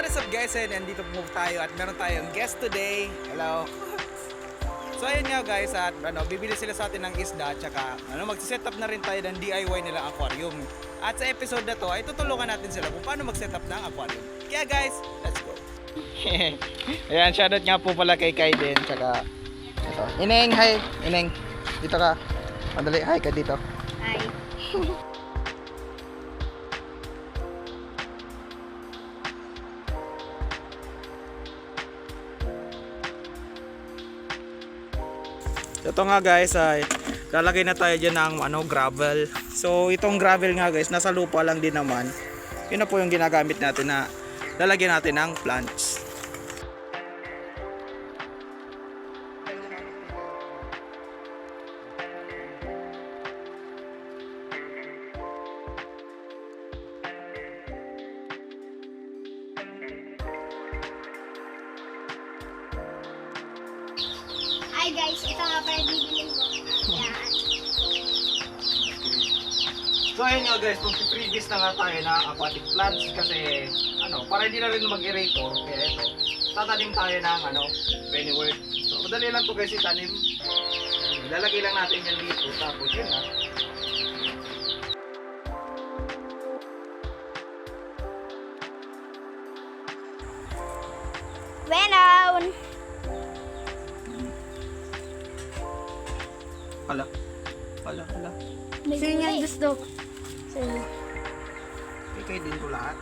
what is up guys? And nandito po tayo at meron tayong guest today. Hello. So ayun nga guys, at bibili sila sa atin ng isda at saka magsiset up na rin tayo ng DIY nila aquarium. At sa episode na to ay tutulungan natin sila kung paano mag-set up ng aquarium. Kaya guys, let's go. Ayan, shoutout nga po pala kay Kaiden tsaka ito. Ineng, hi. Ineng, dito ka. Madali, hi ka dito. Hi. Ito nga guys ay lalagay na tayo dyan ng gravel. So itong gravel nga guys nasa lupa lang din naman. Yun na po yung ginagamit natin na lalagyan natin ng plants. Hi guys, ito nga pala bibilin ko. Yan. So ayun nga guys, mag-previous na nga tayo na aquatic plants kasi para hindi na rin mag-aerator. Kaya ito, tatanim tayo ng pennywort. So madali lang to guys itanim. Lalagay lang natin yan dito tapos yun na. Venom! Hala. Sino niya gusto? Sino? Ikay din ko lahat.